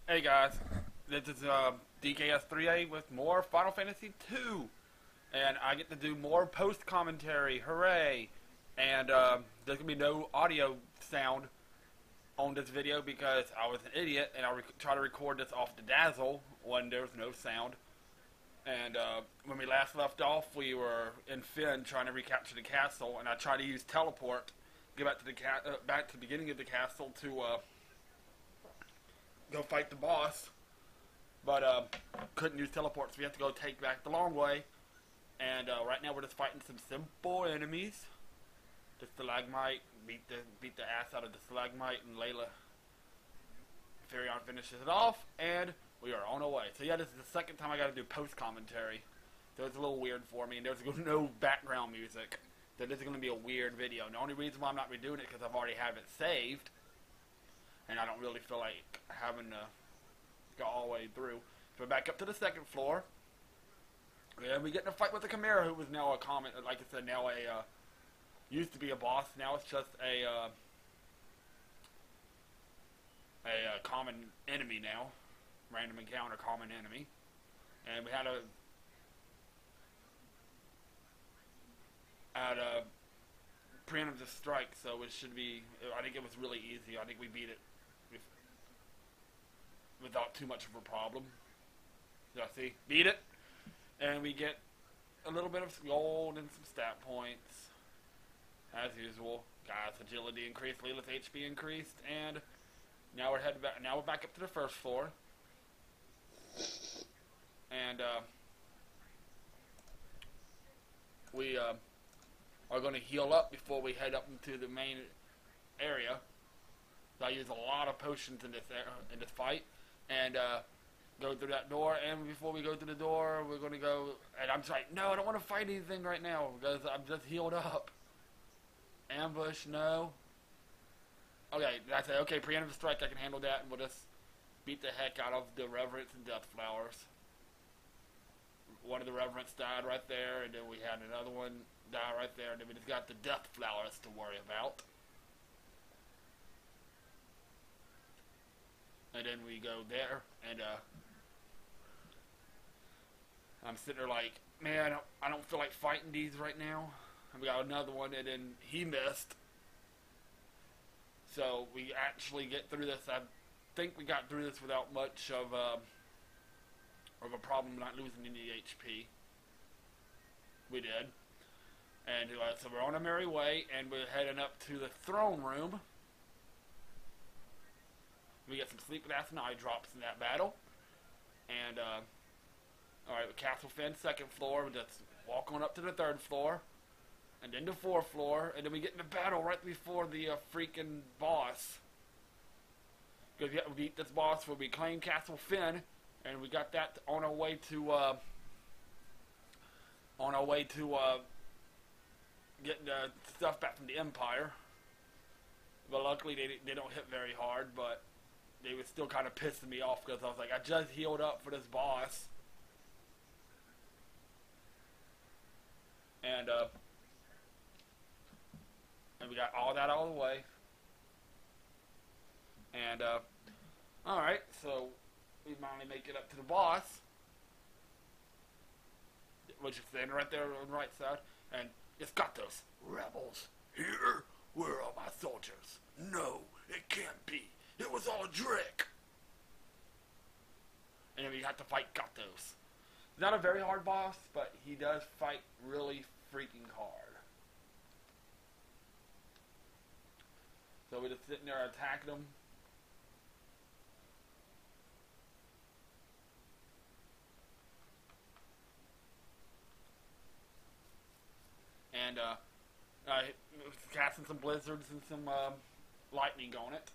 Hey guys, this is DKS3A with more Final Fantasy 2, and I get to do more post commentary. Hooray! And there's gonna be no audio sound on this video because I was an idiot and I try to record this off the Dazzle when there's no sound. And when we last left off, we were in Finn trying to recapture the castle, and I tried to use teleport, get back to the back to the beginning of the castle to go fight the boss, but couldn't use teleport, so we have to go take back the long way. And right now we're just fighting some simple enemies. The stalagmite beat the ass out of the stalagmite, and Layla Furion finishes it off, and we are on our way. So yeah, this is the second time I got to do post commentary, so it's a little weird for me. And there's no background music, so this is going to be a weird video. And the only reason why I'm not redoing it because I've already have it saved, and I don't really feel like having to go all the way through. So we're back up to the second floor, and we get in a fight with the Chimera, who was now a common, like I said, now a used to be a boss. Now it's just a common enemy now, random encounter, common enemy, and we had a preemptive strike, so it should be. I think it was really easy. I think we beat it without too much of a problem. Did I see? Beat it, and we get a little bit of gold and some stat points, as usual. Guys, agility increased, Leela's HP increased, and now we're heading back. Now we're back up to the first floor, and we are going to heal up before we head up into the main area. So I use a lot of potions in this fight, and go through that door. And before we go through the door, we're going to go. And I'm just like, no, I don't want to fight anything right now because I'm just healed up. Ambush, no. Okay, that's it. Okay, preemptive strike, I can handle that, and we'll just beat the heck out of the Reverence and Death Flowers. One of the Reverence died right there, and then we had another one die right there, and then we just got the Death Flowers to worry about. And then we go there, and I'm sitting there like, man, I don't feel like fighting these right now. And we got another one, and then he missed. So we actually get through this. I think we got through this without much of a problem, not losing any HP. We did. And so we're on our merry way, and we're heading up to the throne room. We get some sleeping acid and eye drops in that battle. And, alright, Castle Finn, second floor. We just walk on up to the third floor. And then the fourth floor. And then we get in the battle right before the freaking boss. Because we beat this boss where we claim Castle Finn. And we got that on our way to, getting the stuff back from the Empire. But luckily they don't hit very hard, but they were still kind of pissing me off because I was like, I just healed up for this boss. And we got all that out of the way. And, alright, so we finally make it up to the boss, which is standing right there on the right side, and it's got those rebels. Here? Where are my soldiers? No, it can't be. It was all a trick. And then we have to fight Gatos. He's not a very hard boss, but he does fight really freaking hard. So we're just sitting there attacking him. And casting some blizzards and some lightning on it.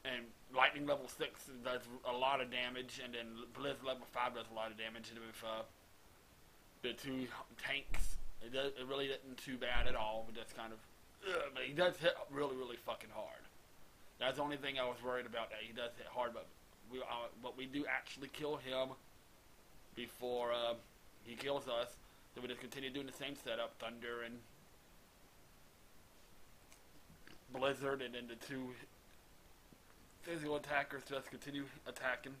And lightning level 6 does a lot of damage, and then blizzard level 5 does a lot of damage. And with the two tanks, it really isn't too bad at all. But that's kind of, but he does hit really, really fucking hard. That's the only thing I was worried about. That he does hit hard, but we do actually kill him before he kills us. So we just continue doing the same setup, Thunder and Blizzard, and then the two physical attackers just continue attacking.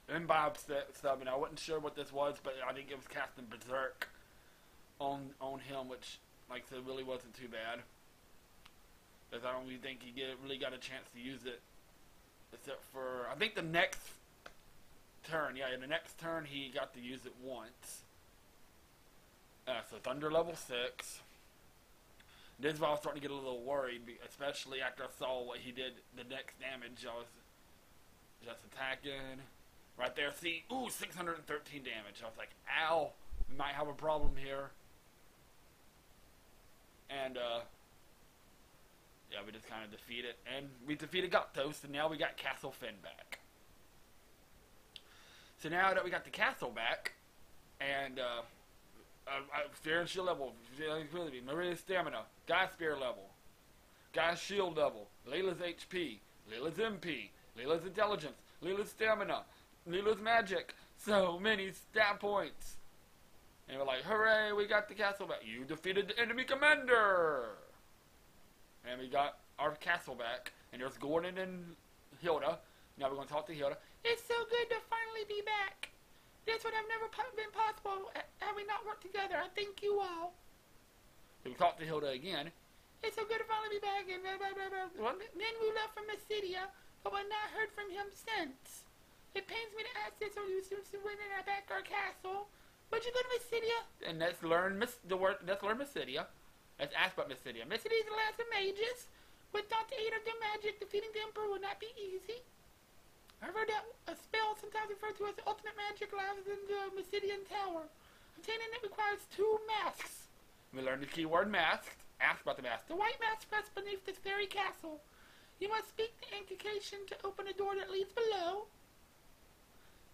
And Bob subbing. I wasn't sure what this was, but I think it was casting Berserk on him, which, like I said, really wasn't too bad. Because I don't really think he really got a chance to use it, except for, I think the next turn. Yeah, in the next turn he got to use it once. So Thunder level 6. This is why I was starting to get a little worried, especially after I saw what he did, the next damage. I was just attacking. Right there, see, ooh, 613 damage. I was like, ow, we might have a problem here. And, yeah, we just kind of defeated, and we defeated Goktos, and now we got Castle Finn back. So now that we got the castle back, and, Fear and Shield level, Maria's Stamina, Guy's Spear level, Guy's Shield level, Layla's HP, Layla's MP, Layla's Intelligence, Layla's Stamina, Layla's Magic, so many stat points. And we're like, hooray, we got the castle back. You defeated the enemy commander! And we got our castle back, and there's Gordon and Hilda. Now we're going to talk to Hilda. It's so good to finally be back. This would have never been possible had we not worked together. I thank you all. So we talked to Hilda again. It's so good to finally be back. And blah, blah, blah, blah. Well, then we left for Mysidia, but we've not heard from him since. It pains me to ask this, or you soon when I back our castle. But you go to Mysidia, and let's learn Mysidia. Let's ask about Mysidia. Mysidia is the last of mages. Without the aid of their magic, defeating the Emperor will not be easy. I heard that a spell sometimes referred to as the ultimate magic lies in the Mysidian Tower. Obtaining it requires 2 masks. We learned the keyword masked. Ask about the mask. The white mask rests beneath this very castle. You must speak the incantation to open a door that leads below.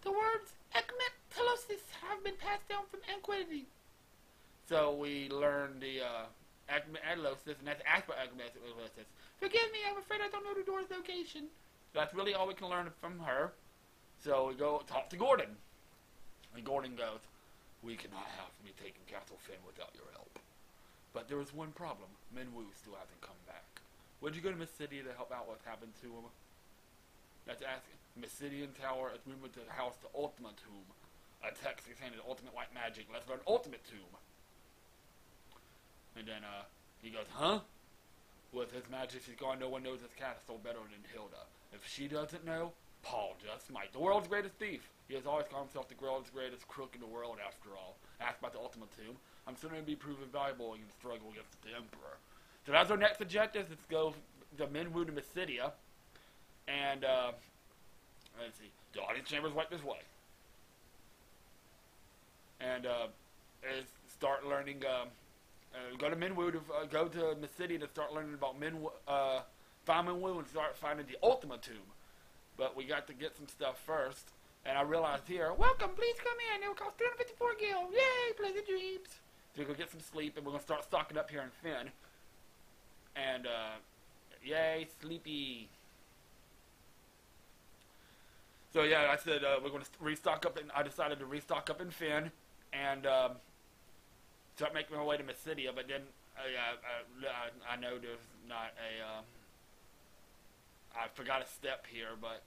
The words Ekmet-Telosis have been passed down from antiquity. So we learned the Ekmet-Telosis, and that's asked about Ekmet-Telosis. Forgive me, I'm afraid I don't know the door's location. That's really all we can learn from her. So we go talk to Gordon. And Gordon goes, we cannot have me taking Castle Finn without your help. But there is one problem. Minwu still hasn't come back. Would you go to Mysidia to help out what's happened to him? Let's ask Mysidian Tower as movement to the house the Ultima Tomb. A text containing the ultimate white magic. Let's learn Ultimate Tomb. And then he goes, huh? With his magic she's gone, no one knows his castle better than Hilda. If she doesn't know, Paul just might. The world's greatest thief. He has always called himself the world's greatest crook in the world after all. Ask about the Ultima Tomb. I'm soon going to be proven valuable in the struggle against the Emperor. So that's our next objective. Let's go to Minwu to Mysidia. And, let's see. The audience chamber's right this way. And, start learning, go to Minwu to, go to Mysidia to start learning about Minwu, find Minwu and start finding the Ultima Tomb. But we got to get some stuff first. And I realized here, welcome, please come in. It will cost 354 gil. Yay, pleasant dreams. So we go get some sleep, and we're going to start stocking up here in Finn. And, yay, sleepy. So yeah, I said we're going to restock up, and I decided to restock up in Finn, and start making my way to Mysidia. But then I know there's not a. I forgot a step here, but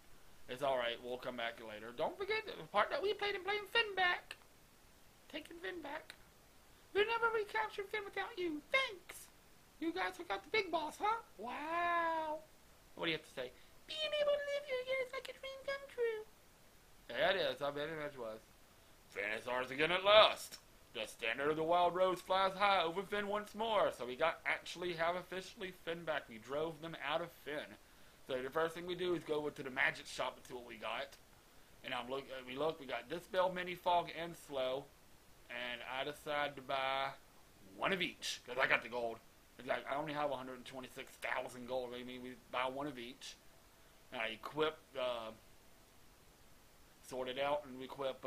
it's all right. We'll come back later. Don't forget the part that we played in playing Finn back, taking Finn back. We'll never recapture Finn without you. Thanks. You guys took out the big boss, huh? Wow. What do you have to say? Being able to live here is like a dream come true. Yeah, it is. I bet it was. Finn is ours again at last. The standard of the Wild Rose flies high over Finn once more. So we actually have officially Finn back. We drove them out of Finn. So the first thing we do is go over to the magic shop and see what we got. And we got Dispel, Mini Fog, and Slow. And I decided to buy one of each, because I got the gold. It's like, I only have 126,000 gold. I mean, we buy one of each. And I equip, sort it out, and we equip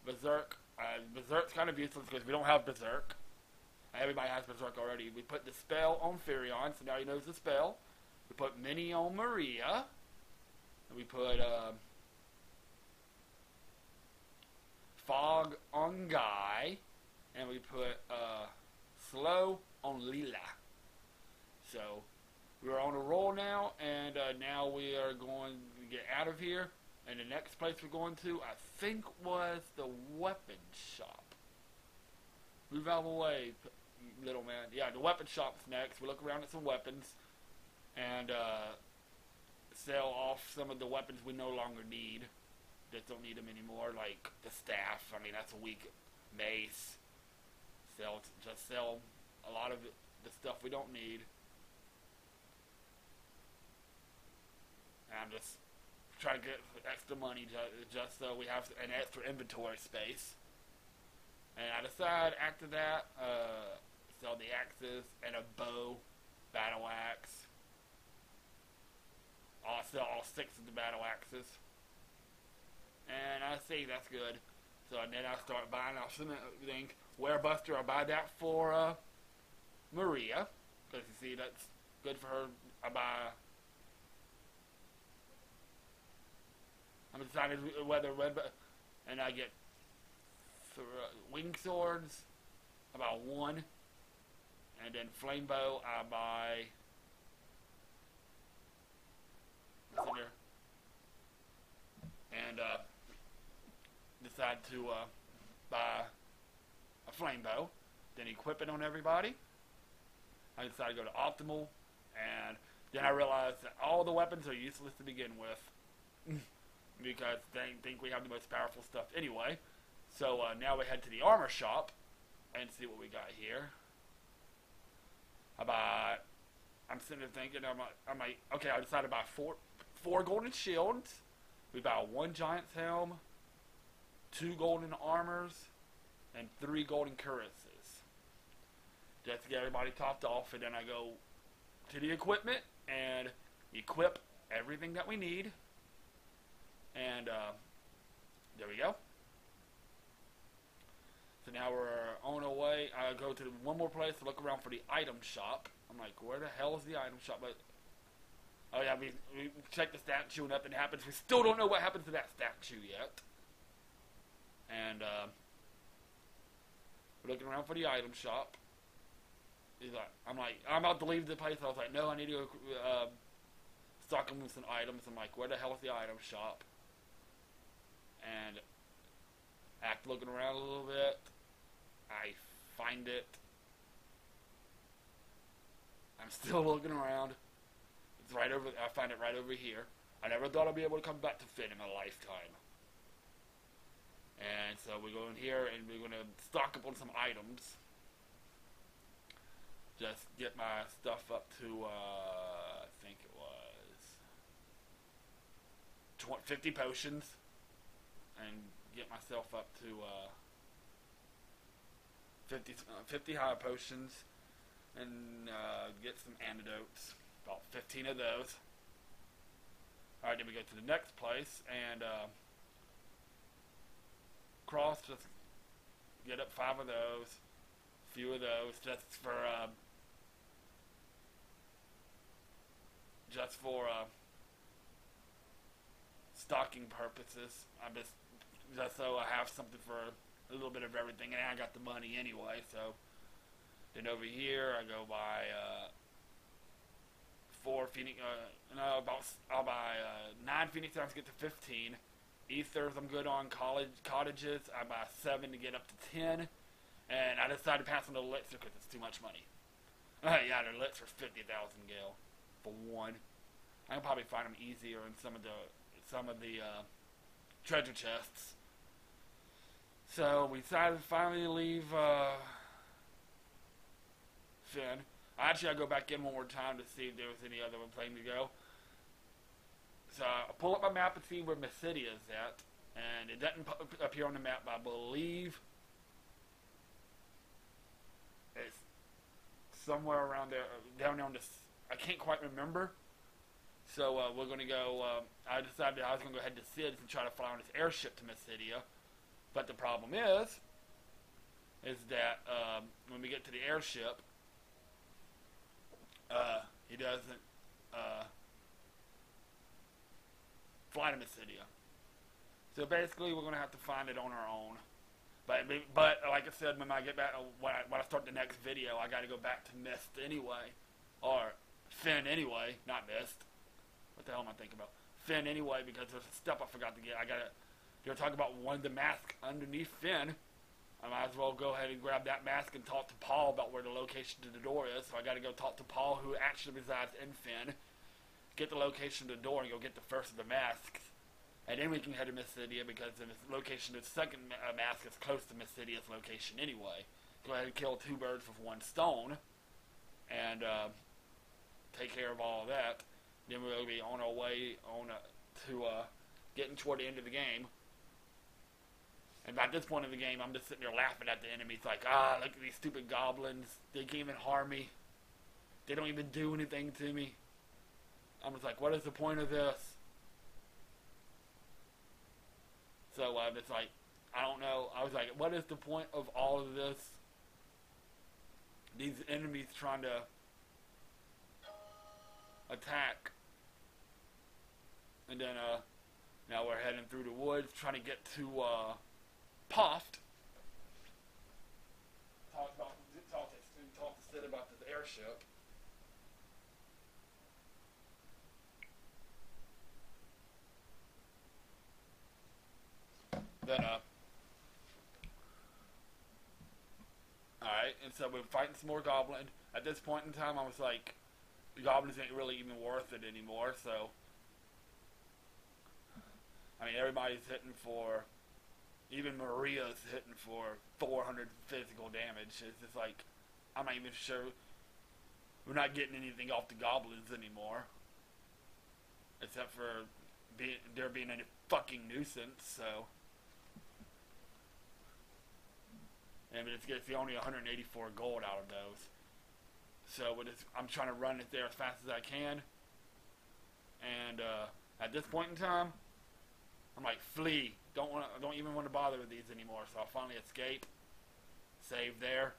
Berserk. Berserk's kind of useless because we don't have Berserk. Everybody has Berserk already. We put the spell on Furion, so now he knows the spell. We put Mini on Maria. And we put fog on Guy, and we put slow on Leela. So we're on a roll now, and now we are going to get out of here. And the next place we're going to, I think, was the weapon shop. Move out of the way, little man. Yeah, the weapon shop's next. We look around at some weapons and sell off some of the weapons we no longer need. Just don't need them anymore, like the staff. I mean, that's a weak mace. Just sell a lot of the stuff we don't need. And I'm just trying to get extra money just so we have an extra inventory space. And I decide after that, sell the axes and a bow, battle axe. I'll sell all 6 of the battle axes. And I see that's good. So then I start buying off some things. Werebuster, I buy that for Maria. Because you see, that's good for her. I'm deciding whether and I get wing swords, about 1. And then flame bow, I buy. What's in there? And decide to buy a flame bow, then equip it on everybody. I decide to go to optimal, and then I realize that all the weapons are useless to begin with because they think we have the most powerful stuff anyway. So now we head to the armor shop and see what we got here. I'm sitting there thinking, I'm like, okay, I decided to buy four golden shields. We buy 1 giant's helm, 2 golden armors, and 3 golden cuirasses. Just to get everybody topped off, and then I go to the equipment and equip everything that we need. And there we go. So now we're on our way. I go to one more place to look around for the item shop. I'm like, where the hell is the item shop? But oh yeah, we checked the statue and nothing happens. We still don't know what happens to that statue yet. And we're looking around for the item shop. I'm about to leave the place. I was like, no, I need to go stock them with some items. I'm like, where the hell is the item shop? And after looking around a little bit, I find it. I'm still looking around. It's right over. I find it right over here. I never thought I'd be able to come back to Finn in my lifetime. And so we go in here and we're going to stock up on some items. Just get my stuff up to, I think it was 50 potions. And get myself up to 50 high potions. And get some antidotes. About 15 of those. Alright, then we go to the next place. And just get up 5 of those. A few of those. Just for stocking purposes. I'm just so I have something for a little bit of everything, and I got the money anyway. So then over here, I go buy 4 Phoenix. I'll buy 9 Phoenix Arms to get to 15. Ethers, I'm good on. Cottages, I buy 7 to get up to 10. And I decided to pass on the elixir because it's too much money. Yeah, the elixir 50,000 gil for 1. I can probably find them easier in some of the treasure chests. So we decided to finally leave Finn. Actually, I go back in one more time to see if there was any other place to go. So I pull up my map and see where Mysidia is at, and it doesn't appear on the map, but I believe it's somewhere around there, down on this. I can't quite remember. So we're going to go, I decided I was going to go ahead to Sid's and try to fly on this airship to Mysidia. But the problem is that when we get to the airship, he doesn't fly to Mysidia. So basically we're going to have to find it on our own. But like I said, when I get back, when I start the next video, I got to go back to Mist anyway, or Finn anyway, not Mist. What the hell am I thinking about? Finn anyway, because there's a step I forgot to get. They're talking about one of the masks underneath Finn. I might as well go ahead and grab that mask and talk to Paul about where the location to the door is. So I got to go talk to Paul, who actually resides in Finn, get the location to the door, and go get the first of the masks. And then we can head to Mystidia, because the location of the second mask is close to Mystidia's location anyway. Go ahead and kill two birds with one stone, and take care of all of that. Then we'll be on our way to getting toward the end of the game. And by this point in the game, I'm just sitting there laughing at the enemies, like, look at these stupid goblins. They can't even harm me. They don't even do anything to me. I'm just like, what is the point of this? So it's like, I don't know. I was like, what is the point of all of this? These enemies trying to attack. And then now we're heading through the woods, trying to get to Poft. Talk to Sid about this airship. Then alright, and so we're fighting some more goblins. At this point in time, I was like, the goblins ain't really even worth it anymore, so I mean, everybody's hitting for, even Maria's hitting for 400 physical damage. It's just like, I'm not even sure, we're not getting anything off the goblins anymore. Except for there being a fucking nuisance, so. And it's only 184 gold out of those. So I'm trying to run it there as fast as I can. And at this point in time, I'm like, flee. Don't even want to bother with these anymore. So I'll finally escape, save there,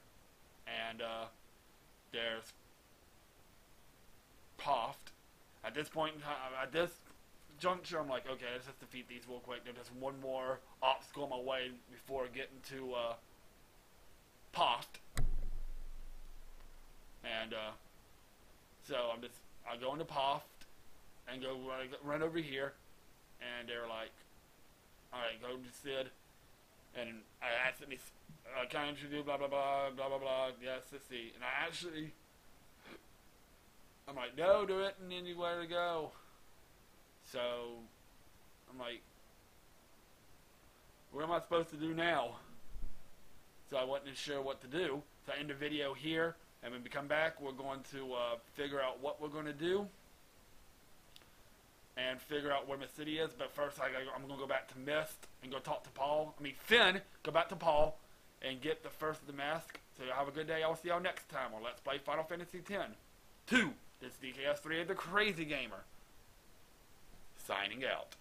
and there's Poft. At this point in time, at this juncture, I'm like, okay, let's just defeat these real quick. There's just one more obstacle on my way before getting to Poft. And so I go into Poft and go run over here, and they're like, alright, go to Sid, and I accidentally, can I introduce blah blah blah blah blah blah, yes, let's see, and I'm like, no, there isn't anywhere to go. So I'm like, what am I supposed to do now? So I wasn't sure what to do. So I end the video here, and when we come back, we're going to figure out what we're going to do and figure out where Mystidia is. But first, I'm going to go back to Mist and go talk to Finn, go back to Paul, and get the first of the mask. So have a good day. I'll see y'all next time on Let's Play Final Fantasy X-2. This is DKS3, the Crazy Gamer, signing out.